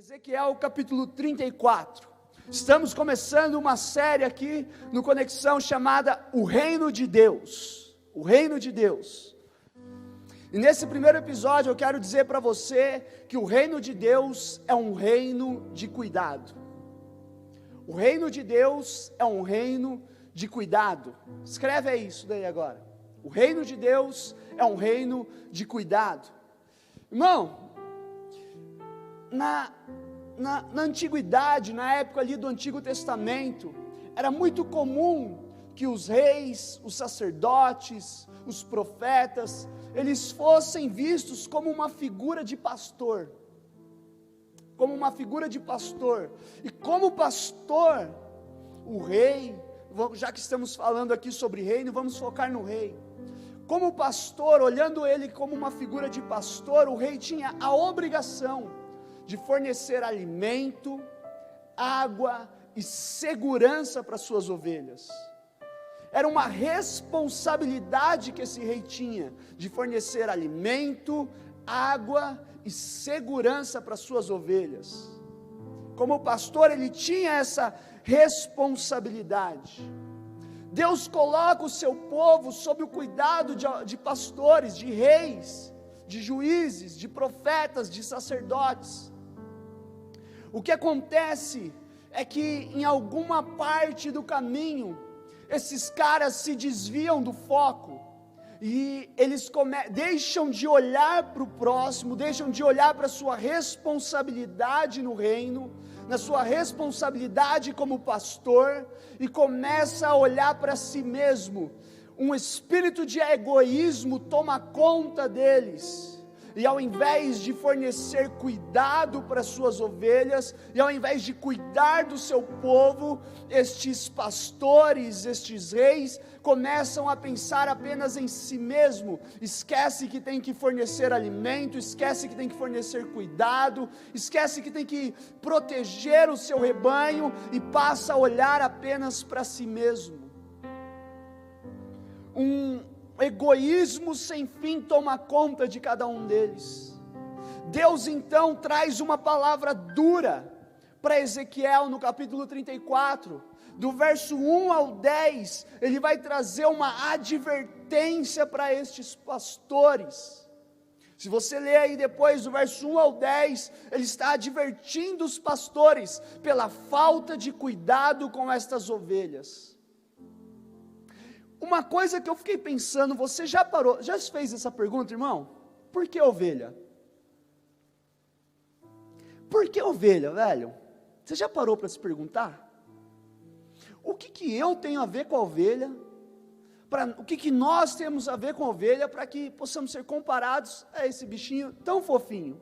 Ezequiel capítulo 34. Estamos começando uma série aqui no Conexão chamada O Reino de Deus. O Reino de Deus. E nesse primeiro episódio eu quero dizer para você que o Reino de Deus é um reino de cuidado. O Reino de Deus é um reino de cuidado. Escreve aí isso daí agora. O Reino de Deus é um reino de cuidado. Irmão, na antiguidade, na época ali do Antigo Testamento, era muito comum que os reis, os sacerdotes, os profetas, eles fossem vistos como uma figura de pastor. Como uma figura de pastor. E como pastor, o rei, já que estamos falando aqui sobre reino, vamos focar no rei. Como pastor, olhando ele como uma figura de pastor, o rei tinha a obrigação de fornecer alimento, água e segurança para suas ovelhas. Era uma responsabilidade que esse rei tinha, de fornecer alimento, água e segurança para suas ovelhas. Como pastor, ele tinha essa responsabilidade. Deus coloca o seu povo sob o cuidado de pastores, de reis, de juízes, de profetas, de sacerdotes. O que acontece é que em alguma parte do caminho, esses caras se desviam do foco, e eles deixam de olhar para o próximo, deixam de olhar para a sua responsabilidade no reino, na sua responsabilidade como pastor, e começa a olhar para si mesmo. Um espírito de egoísmo toma conta deles, e ao invés de fornecer cuidado para suas ovelhas, e ao invés de cuidar do seu povo, estes pastores, estes reis, começam a pensar apenas em si mesmo, esquece que tem que fornecer alimento, esquece que tem que fornecer cuidado, esquece que tem que proteger o seu rebanho, e passa a olhar apenas para si mesmo. Um egoísmo sem fim toma conta de cada um deles. Deus então traz uma palavra dura para Ezequiel no capítulo 34, do verso 1 ao 10, ele vai trazer uma advertência para estes pastores. Se você ler aí depois do verso 1 ao 10, ele está advertindo os pastores pela falta de cuidado com estas ovelhas. Uma coisa que eu fiquei pensando, você já se fez essa pergunta, irmão? Por que ovelha? Por que ovelha, velho? Você já parou para se perguntar? O que eu tenho a ver com a ovelha? O que nós temos a ver com a ovelha para que possamos ser comparados a esse bichinho tão fofinho?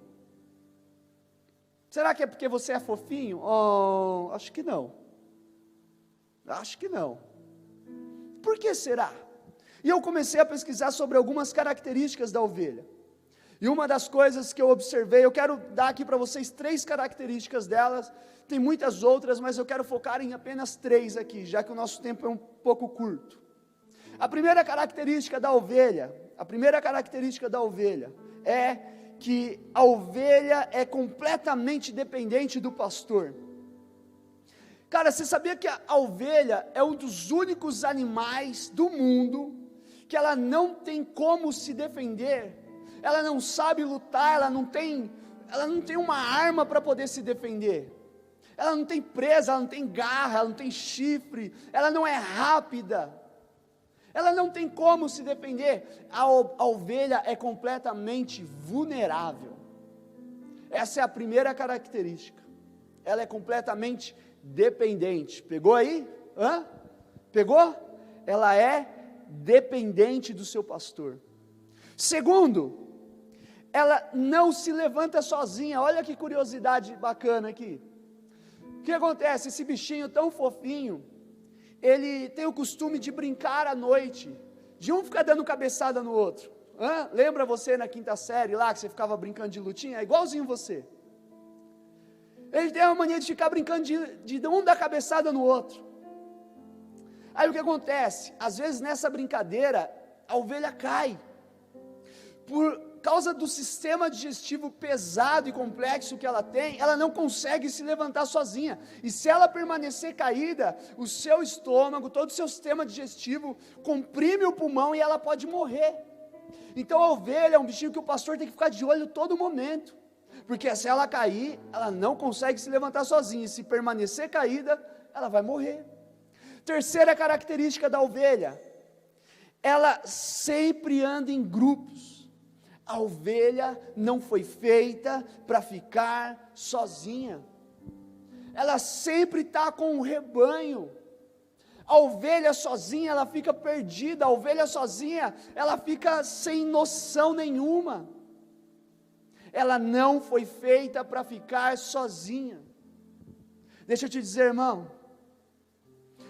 Será que é porque você é fofinho? Oh, acho que não. Acho que não. Por que será? E eu comecei a pesquisar sobre algumas características da ovelha. E uma das coisas que eu observei, eu quero dar aqui para vocês 3 características delas. Tem muitas outras, mas eu quero focar em apenas 3 aqui, já que o nosso tempo é um pouco curto. A primeira característica da ovelha é que a ovelha é completamente dependente do pastor. Cara, você sabia que a ovelha é um dos únicos animais do mundo que ela não tem como se defender? Ela não sabe lutar, ela não tem uma arma para poder se defender. Ela não tem presa, ela não tem garra, ela não tem chifre, ela não é rápida. Ela não tem como se defender. A ovelha é completamente vulnerável. Essa é a primeira característica. Ela é completamente dependente. Pegou aí? Pegou? Ela é dependente do seu pastor. Segundo, ela não se levanta sozinha. Olha que curiosidade bacana aqui. O que acontece? Esse bichinho tão fofinho, ele tem o costume de brincar à noite, de um ficar dando cabeçada no outro. Lembra você na 5ª série lá, que você ficava brincando de lutinha? É igualzinho você. Ele tem uma mania de ficar brincando de um dar cabeçada no outro. Aí o que acontece? Às vezes nessa brincadeira, a ovelha cai. causa do sistema digestivo pesado e complexo que ela tem, ela não consegue se levantar sozinha. E se ela permanecer caída, o seu estômago, todo o seu sistema digestivo comprime o pulmão e ela pode morrer. Então a ovelha é um bichinho que o pastor tem que ficar de olho todo momento, porque se ela cair, ela não consegue se levantar sozinha, e se permanecer caída, ela vai morrer. Terceira característica da ovelha, ela sempre anda em grupos. A ovelha não foi feita para ficar sozinha, ela sempre está com um rebanho. A ovelha sozinha, ela fica perdida, a ovelha sozinha, ela fica sem noção nenhuma. Ela não foi feita para ficar sozinha. Deixa eu te dizer, irmão,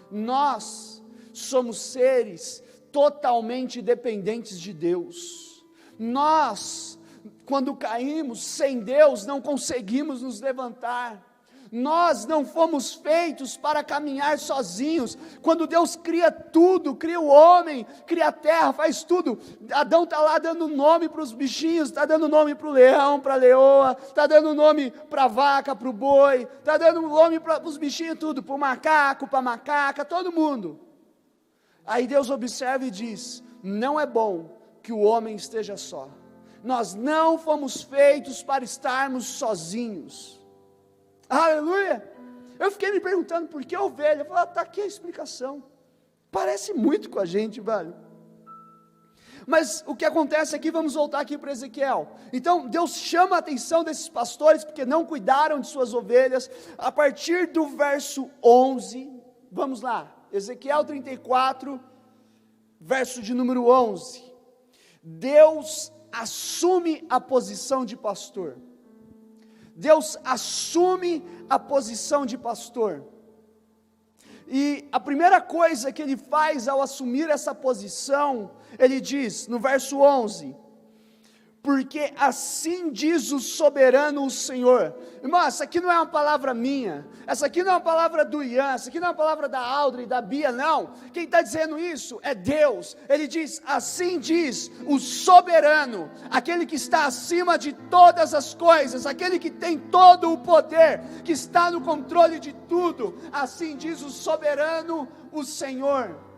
nós somos seres totalmente dependentes de Deus. Nós, quando caímos, sem Deus não conseguimos nos levantar. Nós não fomos feitos para caminhar sozinhos. Quando Deus cria tudo, cria o homem, cria a terra, faz tudo, Adão está lá dando nome para os bichinhos, está dando nome para o leão, para a leoa, está dando nome para a vaca, para o boi, está dando nome para os bichinhos tudo, para o macaco, para a macaca, todo mundo. Aí Deus observa e diz: não é bom que o homem esteja só. Nós não fomos feitos para estarmos sozinhos. Aleluia! Eu fiquei me perguntando por que ovelha. Eu falei, está aqui a explicação. Parece muito com a gente, velho. Mas o que acontece aqui, vamos voltar aqui para Ezequiel. Então Deus chama a atenção desses pastores, porque não cuidaram de suas ovelhas. A partir do verso 11, vamos lá, Ezequiel 34, verso de número 11. Deus assume a posição de pastor. Deus assume a posição de pastor. E a primeira coisa que ele faz ao assumir essa posição, ele diz no verso 11: porque assim diz o soberano, o Senhor. Irmão, essa aqui não é uma palavra minha, essa aqui não é uma palavra do Ian, essa aqui não é uma palavra da Audrey, da Bia, não. Quem está dizendo isso é Deus. Ele diz, assim diz o soberano, aquele que está acima de todas as coisas, aquele que tem todo o poder, que está no controle de tudo. Assim diz o soberano, o Senhor.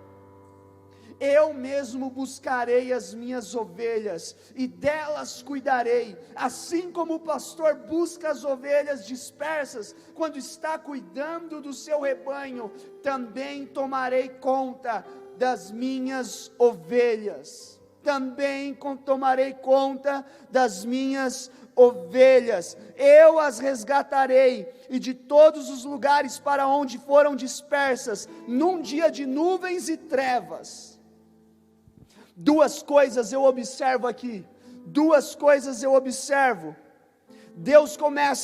Eu mesmo buscarei as minhas ovelhas, e delas cuidarei, assim como o pastor busca as ovelhas dispersas, quando está cuidando do seu rebanho, também tomarei conta das minhas ovelhas, também tomarei conta das minhas ovelhas, eu as resgatarei, e de todos os lugares para onde foram dispersas, num dia de nuvens e trevas. Duas coisas eu observo aqui, Deus começa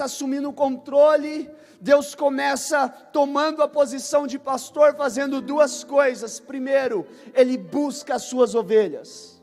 assumindo o controle, Deus começa tomando a posição de pastor, fazendo duas coisas. Primeiro, Ele busca as suas ovelhas.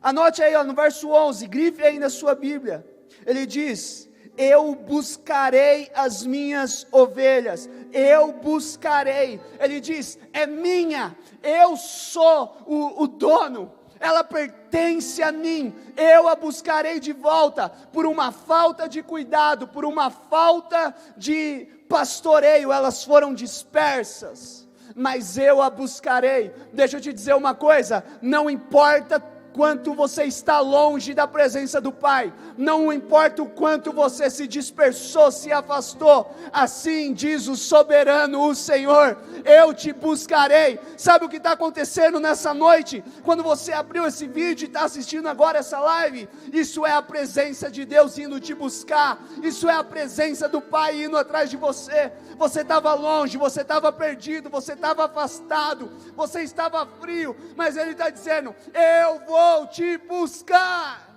Anote aí, no verso 11, grife aí na sua Bíblia, ele diz, eu buscarei as minhas ovelhas, eu buscarei, ele diz, é minha, eu sou o dono, ela pertence a mim, eu a buscarei de volta, por uma falta de cuidado, por uma falta de pastoreio, elas foram dispersas, mas eu a buscarei. Deixa eu te dizer uma coisa, não importa quanto você está longe da presença do Pai, não importa o quanto você se dispersou, se afastou, assim diz o soberano, o Senhor, eu te buscarei. Sabe o que está acontecendo nessa noite? Quando você abriu esse vídeo e está assistindo agora essa live, isso é a presença de Deus indo te buscar, isso é a presença do Pai indo atrás de você. Você estava longe, você estava perdido, você estava afastado, você estava frio, mas Ele está dizendo, eu vou te buscar.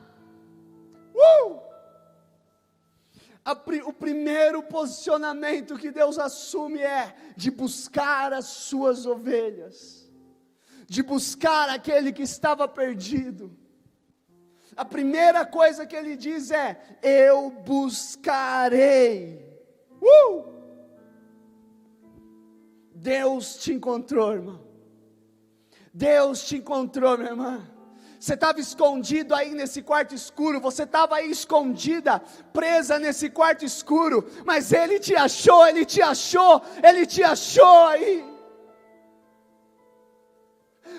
O primeiro posicionamento que Deus assume é de buscar as suas ovelhas, de buscar aquele que estava perdido. A primeira coisa que Ele diz é, eu buscarei. Deus te encontrou, irmão. Deus te encontrou, minha irmã. Você estava escondido aí nesse quarto escuro, você estava aí escondida, presa nesse quarto escuro, mas Ele te achou, Ele te achou, Ele te achou aí.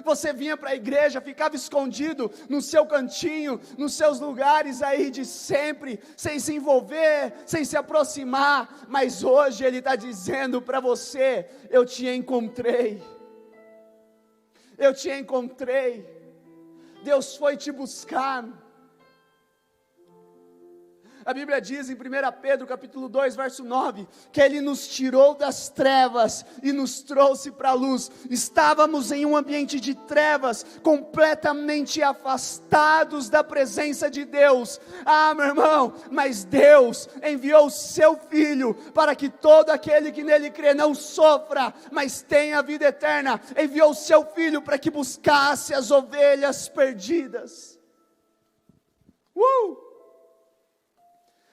Você vinha para a igreja, ficava escondido no seu cantinho, nos seus lugares aí de sempre, sem se envolver, sem se aproximar, mas hoje Ele está dizendo para você: eu te encontrei, eu te encontrei, Deus foi te buscar. A Bíblia diz em 1 Pedro capítulo 2, verso 9, que Ele nos tirou das trevas e nos trouxe para a luz. Estávamos em um ambiente de trevas, completamente afastados da presença de Deus. Ah, meu irmão, mas Deus enviou o seu Filho, para que todo aquele que nele crê não sofra, mas tenha a vida eterna. Enviou o seu Filho para que buscasse as ovelhas perdidas.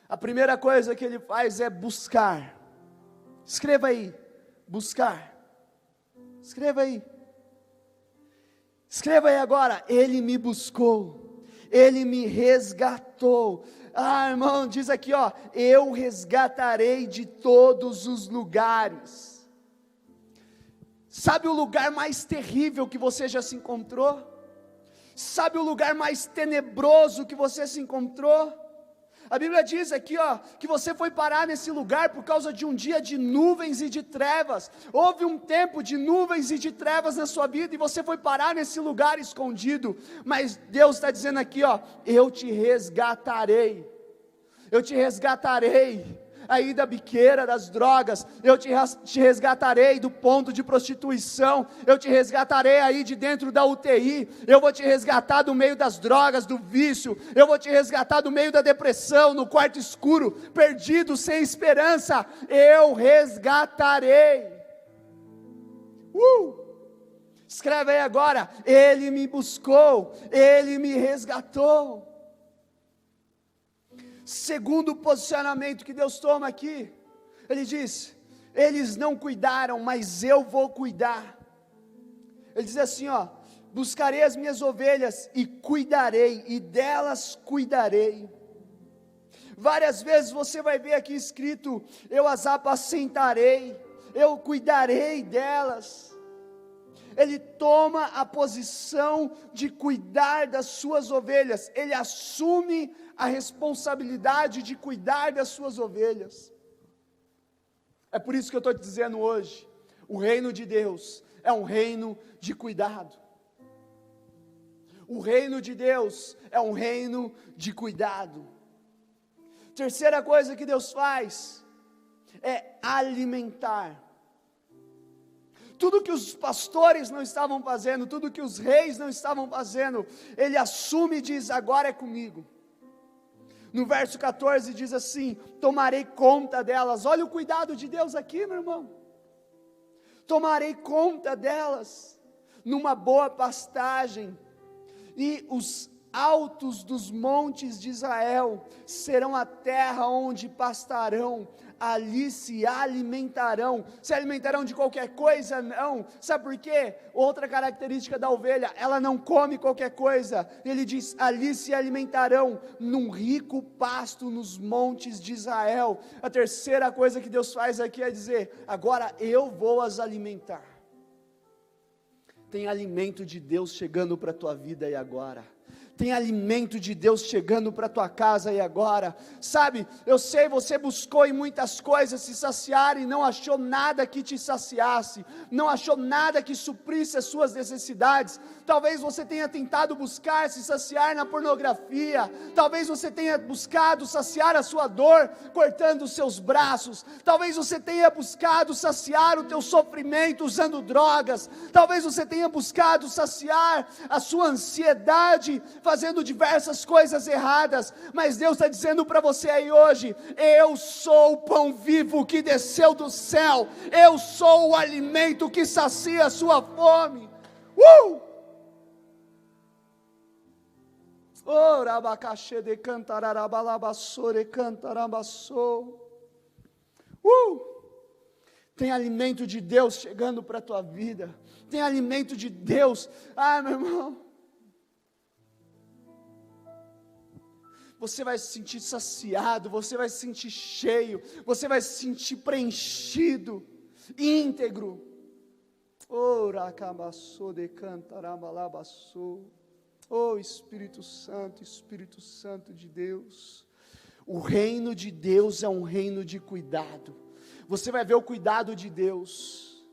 A primeira coisa que Ele faz é buscar. Escreva aí, buscar. Escreva aí. Escreva aí agora: Ele me buscou, Ele me resgatou. Ah, irmão, diz aqui, ó: eu resgatarei de todos os lugares. Sabe o lugar mais terrível que você já se encontrou? Sabe o lugar mais tenebroso que você se encontrou? A Bíblia diz aqui, ó, que você foi parar nesse lugar por causa de um dia de nuvens e de trevas. Houve um tempo de nuvens e de trevas na sua vida, e você foi parar nesse lugar escondido. Mas Deus está dizendo aqui, ó: eu te resgatarei. Eu te resgatarei aí da biqueira, das drogas. Eu te resgatarei do ponto de prostituição. Eu te resgatarei aí de dentro da UTI. Eu vou te resgatar do meio das drogas, do vício. Eu vou te resgatar do meio da depressão, no quarto escuro, perdido, sem esperança. Eu resgatarei. Escreve aí agora: Ele me buscou, Ele me resgatou. Segundo posicionamento que Deus toma aqui, Ele diz: eles não cuidaram, mas eu vou cuidar. Ele diz assim, ó: buscarei as minhas ovelhas e cuidarei, e delas cuidarei. Várias vezes você vai ver aqui escrito: eu as apacentarei, eu cuidarei delas. Ele toma a posição de cuidar das suas ovelhas, ele assume a responsabilidade de cuidar das suas ovelhas. É por isso que eu estou te dizendo hoje: o reino de Deus é um reino de cuidado. O reino de Deus é um reino de cuidado. Terceira coisa que Deus faz é alimentar. Tudo que os pastores não estavam fazendo, tudo que os reis não estavam fazendo, Ele assume e diz: agora é comigo. No verso 14 diz assim: tomarei conta delas. Olha o cuidado de Deus aqui, meu irmão. Tomarei conta delas numa boa pastagem, e os altos dos montes de Israel serão a terra onde pastarão. Ali se alimentarão. Se alimentarão de qualquer coisa? Não. Sabe por quê? Outra característica da ovelha: ela não come qualquer coisa. Ele diz: ali se alimentarão num rico pasto nos montes de Israel. A terceira coisa que Deus faz aqui é dizer: agora eu vou as alimentar. Tem alimento de Deus chegando para a tua vida e agora. Tem alimento de Deus chegando para a tua casa e agora. Sabe, eu sei, você buscou em muitas coisas se saciar e não achou nada que te saciasse, não achou nada que suprisse as suas necessidades. Talvez você tenha tentado buscar se saciar na pornografia, talvez você tenha buscado saciar a sua dor cortando os seus braços, talvez você tenha buscado saciar o teu sofrimento usando drogas, talvez você tenha buscado saciar a sua ansiedade fazendo diversas coisas erradas, mas Deus está dizendo para você aí hoje: eu sou o pão vivo que desceu do céu, eu sou o alimento que sacia a sua fome. Tem alimento de Deus chegando para a tua vida, tem alimento de Deus. Meu irmão, você vai se sentir saciado, você vai se sentir cheio, você vai se sentir preenchido, íntegro. Oh Espírito Santo de Deus, o reino de Deus é um reino de cuidado. Você vai ver o cuidado de Deus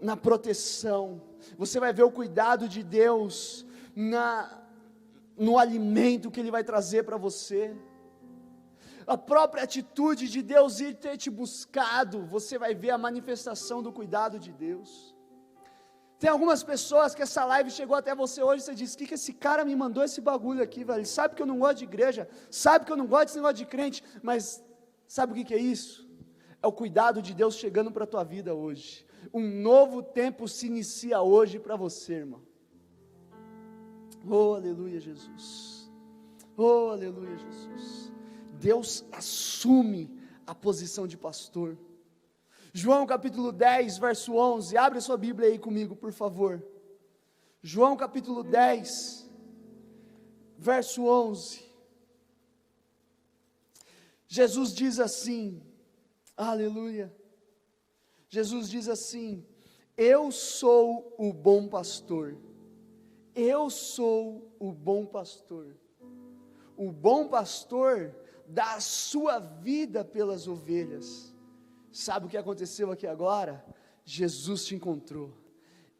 na proteção, você vai ver o cuidado de Deus no alimento que Ele vai trazer para você. A própria atitude de Deus ir ter te buscado, você vai ver a manifestação do cuidado de Deus. Tem algumas pessoas que essa live chegou até você hoje, você diz, que esse cara me mandou esse bagulho aqui, velho? Ele sabe que eu não gosto de igreja, sabe que eu não gosto desse negócio de crente, mas sabe o que é isso? É o cuidado de Deus chegando para a tua vida hoje. Um novo tempo se inicia hoje para você, irmão. Oh, aleluia, Jesus. Oh, aleluia, Jesus. Deus assume a posição de pastor. João capítulo 10, verso 11, abre a sua Bíblia aí comigo, por favor. João capítulo 10, verso 11. Jesus diz assim, aleluia, Jesus diz assim, eu sou o bom pastor, eu sou o bom pastor. O bom pastor dá a sua vida pelas ovelhas. Sabe o que aconteceu aqui agora? Jesus te encontrou,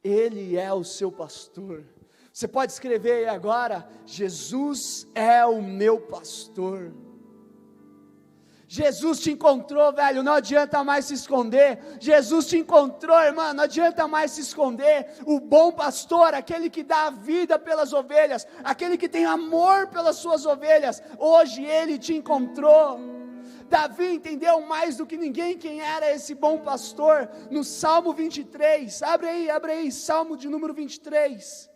Ele é o seu pastor. Você pode escrever aí agora, Jesus é o meu pastor. Jesus te encontrou, velho, não adianta mais se esconder. Jesus te encontrou, irmã, não adianta mais se esconder. O bom pastor, aquele que dá a vida pelas ovelhas, aquele que tem amor pelas suas ovelhas, hoje Ele te encontrou. Davi entendeu mais do que ninguém quem era esse bom pastor, no Salmo 23, abre aí, Salmo de número 23,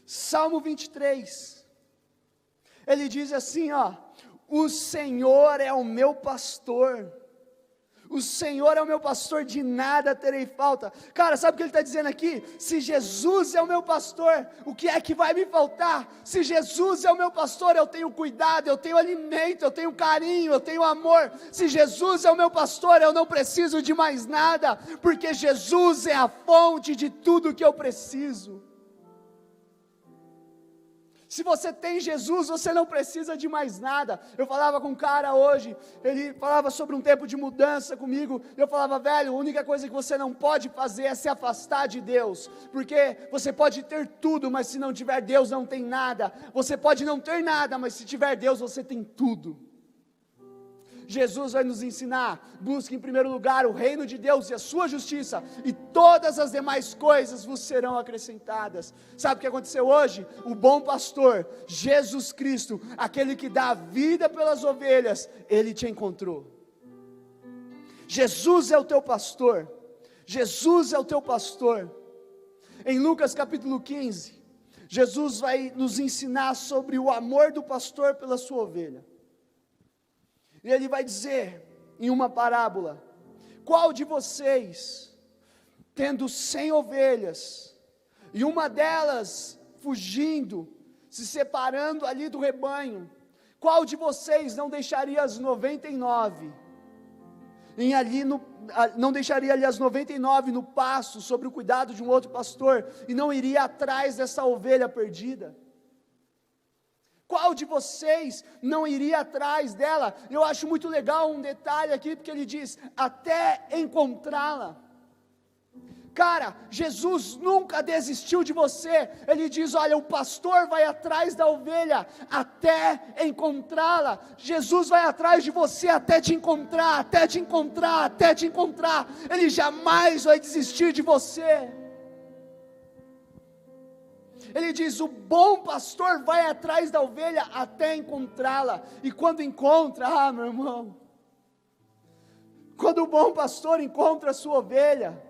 Salmo 23, ele diz assim, ó, o Senhor é o meu pastor, o Senhor é o meu pastor, de nada terei falta. Cara, sabe o que ele está dizendo aqui? Se Jesus é o meu pastor, o que é que vai me faltar? Se Jesus é o meu pastor, eu tenho cuidado, eu tenho alimento, eu tenho carinho, eu tenho amor. Se Jesus é o meu pastor, eu não preciso de mais nada, porque Jesus é a fonte de tudo que eu preciso. Se você tem Jesus, você não precisa de mais nada. Eu falava com um cara hoje, ele falava sobre um tempo de mudança comigo, eu falava, velho, a única coisa que você não pode fazer é se afastar de Deus, porque você pode ter tudo, mas se não tiver Deus não tem nada. Você pode não ter nada, mas se tiver Deus você tem tudo. Jesus vai nos ensinar, busque em primeiro lugar o reino de Deus e a sua justiça, e todas as demais coisas vos serão acrescentadas. Sabe o que aconteceu hoje? O bom pastor, Jesus Cristo, aquele que dá a vida pelas ovelhas, Ele te encontrou. Jesus é o teu pastor, Jesus é o teu pastor. Em Lucas capítulo 15, Jesus vai nos ensinar sobre o amor do pastor pela sua ovelha. E ele vai dizer, em uma parábola, qual de vocês, tendo 100 ovelhas, e uma delas fugindo, se separando ali do rebanho, qual de vocês não deixaria as 99, não deixaria ali as 99 no pasto, sob o cuidado de um outro pastor, e não iria atrás dessa ovelha perdida? Qual de vocês não iria atrás dela? Eu acho muito legal um detalhe aqui, porque ele diz, até encontrá-la. Cara, Jesus nunca desistiu de você. Ele diz, olha, o pastor vai atrás da ovelha até encontrá-la. Jesus vai atrás de você até te encontrar, até te encontrar, até te encontrar. Ele jamais vai desistir de você. Ele diz, o bom pastor vai atrás da ovelha até encontrá-la, e quando encontra, meu irmão, quando o bom pastor encontra a sua ovelha,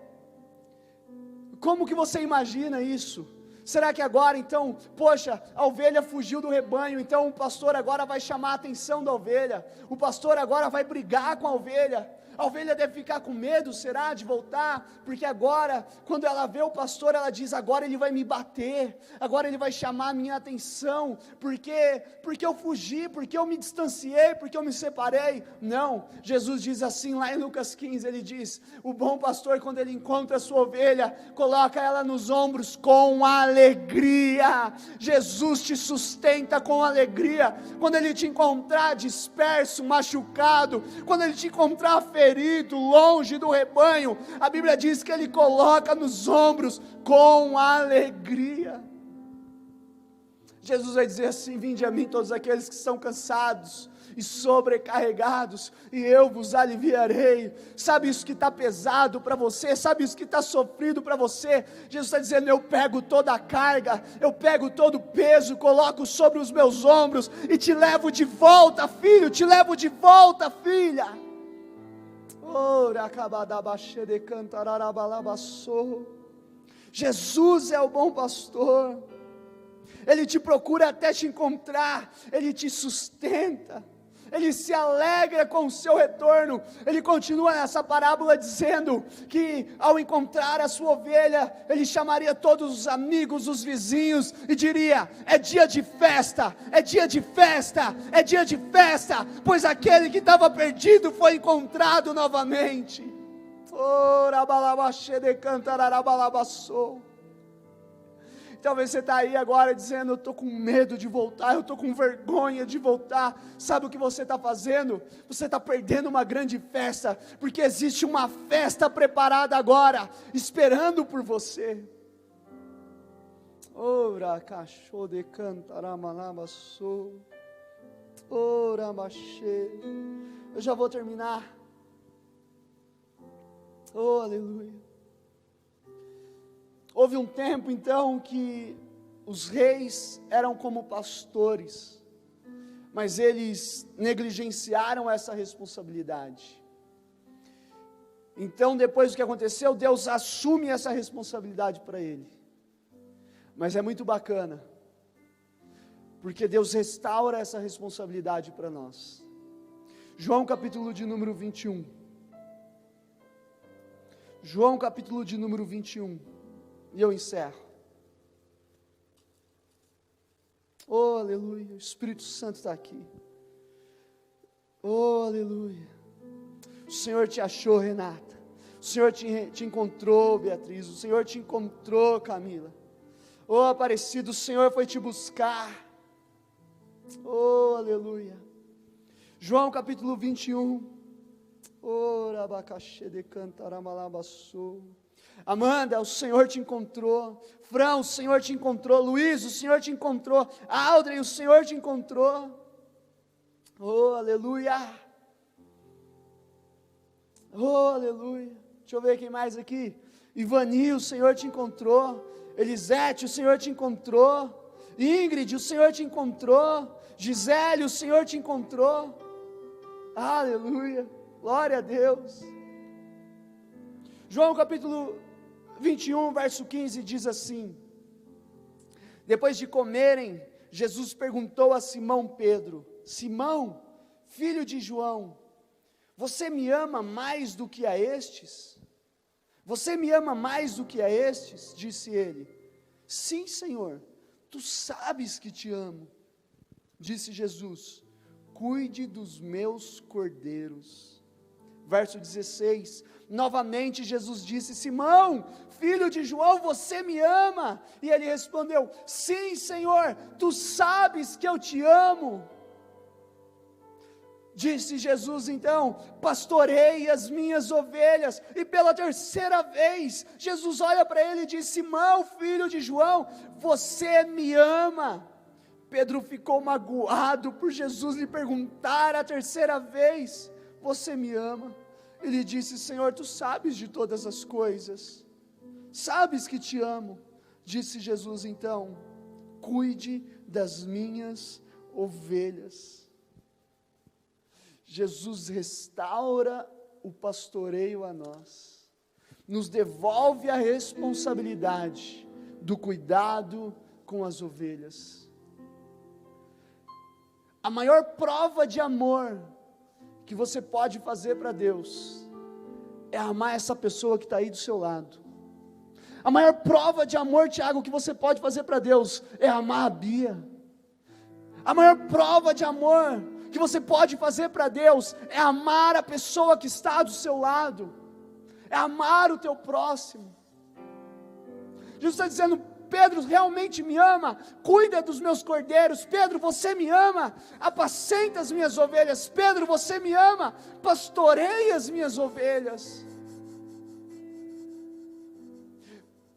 como que você imagina isso? Será que agora então, poxa, a ovelha fugiu do rebanho, então o pastor agora vai chamar a atenção da ovelha, o pastor agora vai brigar com a ovelha deve ficar com medo, será, de voltar, porque agora, quando ela vê o pastor, ela diz, agora ele vai me bater, agora ele vai chamar a minha atenção, porque eu fugi, porque eu me distanciei, porque eu me separei. Não, Jesus diz assim lá em Lucas 15, ele diz, o bom pastor, quando ele encontra a sua ovelha, coloca ela nos ombros com alegria. Jesus te sustenta com alegria, quando ele te encontrar disperso, machucado, quando ele te encontrar ferido, longe do rebanho, a Bíblia diz que ele coloca nos ombros com alegria. Jesus vai dizer assim, vinde a mim todos aqueles que estão cansados e sobrecarregados, e eu vos aliviarei. Sabe isso que está pesado para você, sabe isso que está sofrido para você, Jesus está dizendo, eu pego toda a carga, eu pego todo o peso, coloco sobre os meus ombros, e te levo de volta, filho, te levo de volta, filha. Jesus é o bom pastor, ele te procura até te encontrar, ele te sustenta, ele se alegra com o seu retorno. Ele continua nessa parábola dizendo que ao encontrar a sua ovelha, ele chamaria todos os amigos, os vizinhos e diria, é dia de festa, é dia de festa, é dia de festa, pois aquele que estava perdido foi encontrado novamente. Talvez você está aí agora dizendo, eu estou com medo de voltar, eu estou com vergonha de voltar. Sabe o que você está fazendo? Você está perdendo uma grande festa, porque existe uma festa preparada agora, esperando por você. Ora, cachorro de cantaramalabaçou, ora, machê. Eu já vou terminar. Oh, aleluia. Houve um tempo então que os reis eram como pastores, mas eles negligenciaram essa responsabilidade. Então depois do que aconteceu, Deus assume essa responsabilidade para ele. Mas é muito bacana, porque Deus restaura essa responsabilidade para nós. João capítulo de número 21. João capítulo de número 21. E eu encerro. Oh, aleluia, o Espírito Santo está aqui. Oh, aleluia. O Senhor te achou, Renata. O Senhor te encontrou, Beatriz. O Senhor te encontrou, Camila. Oh, Aparecido, o Senhor foi te buscar. Oh, aleluia. João capítulo 21. Oh, abacaxê de cantaramalabaçou. Amanda, o Senhor te encontrou. Fran, o Senhor te encontrou. Luiz, o Senhor te encontrou. Aldrin, o Senhor te encontrou. Oh, aleluia. Oh, aleluia. Deixa eu ver quem mais aqui. Ivani, o Senhor te encontrou. Elisete, o Senhor te encontrou. Ingrid, o Senhor te encontrou. Gisele, o Senhor te encontrou. Aleluia. Glória a Deus. João capítulo 21, verso 15 diz assim: depois de comerem, Jesus perguntou a Simão Pedro: Simão, filho de João, você me ama mais do que a estes? Você me ama mais do que a estes? Disse ele. Sim, Senhor, tu sabes que te amo. Disse Jesus: cuide dos meus cordeiros. Verso 16, novamente Jesus disse: Simão, filho de João, você me ama? E ele respondeu: sim, Senhor, tu sabes que eu te amo. Disse Jesus então: pastorei as minhas ovelhas. E pela terceira vez, Jesus olha para ele e diz: Simão, filho de João, você me ama? Pedro ficou magoado por Jesus lhe perguntar a terceira vez: você me ama? Ele disse: Senhor, tu sabes de todas as coisas, sabes que te amo. Disse Jesus então: cuide das minhas ovelhas. Jesus restaura o pastoreio a nós, nos devolve a responsabilidade, do cuidado com as ovelhas. A maior prova de amor que você pode fazer para Deus é amar essa pessoa que está aí do seu lado. A maior prova de amor, Tiago, que você pode fazer para Deus é amar a Bia. A maior prova de amor que você pode fazer para Deus é amar a pessoa que está do seu lado, é amar o teu próximo. Jesus está dizendo: Pedro realmente me ama, cuida dos meus cordeiros. Pedro, você me ama, apacenta as minhas ovelhas. Pedro, você me ama, pastoreia as minhas ovelhas.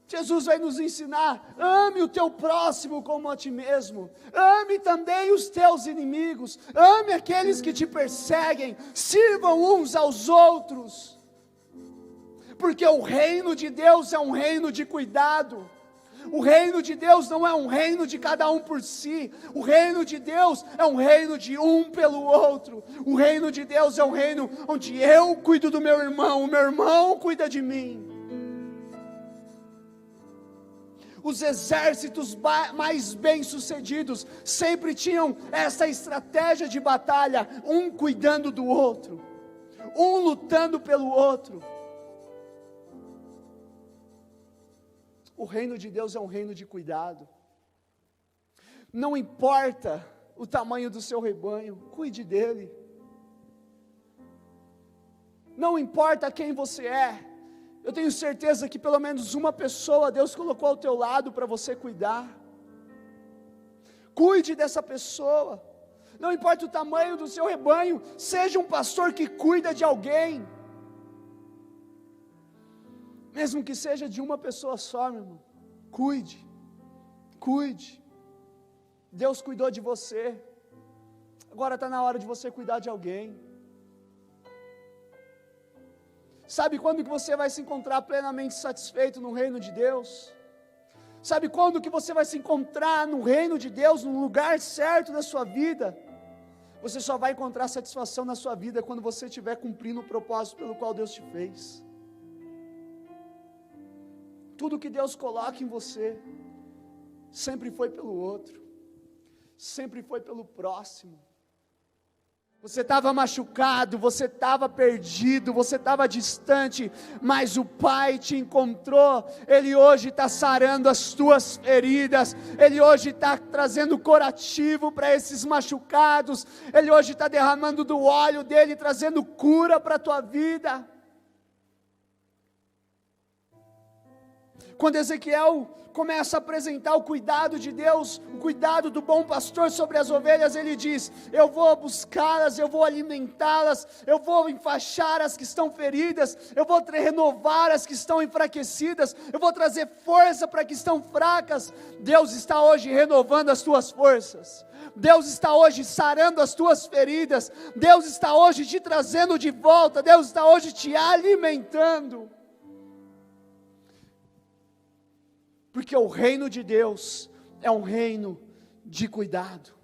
Jesus vai nos ensinar: ame o teu próximo como a ti mesmo, ame também os teus inimigos, ame aqueles que te perseguem, sirvam uns aos outros, porque o reino de Deus é um reino de cuidado. O reino de Deus não é um reino de cada um por si, o reino de Deus é um reino de um pelo outro. O reino de Deus é um reino onde eu cuido do meu irmão, o meu irmão cuida de mim. Os exércitos mais bem-sucedidos sempre tinham essa estratégia de batalha, um cuidando do outro, um lutando pelo outro. O reino de Deus é um reino de cuidado. Não importa o tamanho do seu rebanho, cuide dele. Não importa quem você é, eu tenho certeza que pelo menos uma pessoa Deus colocou ao teu lado para você cuidar. Cuide dessa pessoa. Não importa o tamanho do seu rebanho, seja um pastor que cuida de alguém. Mesmo que seja de uma pessoa só, meu irmão, cuide. Deus cuidou de você, agora está na hora de você cuidar de alguém. Sabe quando que você vai se encontrar plenamente satisfeito no reino de Deus? Sabe quando que você vai se encontrar no reino de Deus, no lugar certo da sua vida? Você só vai encontrar satisfação na sua vida quando você estiver cumprindo o propósito pelo qual Deus te fez. Tudo que Deus coloca em você, sempre foi pelo outro, sempre foi pelo próximo. Você estava machucado, você estava perdido, você estava distante, mas o Pai te encontrou. Ele hoje está sarando as tuas feridas, Ele hoje está trazendo curativo para esses machucados, Ele hoje está derramando do óleo dele, trazendo cura para a tua vida. Quando Ezequiel começa a apresentar o cuidado de Deus, o cuidado do bom pastor sobre as ovelhas, ele diz: eu vou buscá-las, eu vou alimentá-las, eu vou enfaixar as que estão feridas, eu vou renovar as que estão enfraquecidas, eu vou trazer força para que estão fracas. Deus está hoje renovando as tuas forças, Deus está hoje sarando as tuas feridas, Deus está hoje te trazendo de volta, Deus está hoje te alimentando. Porque o reino de Deus é um reino de cuidado.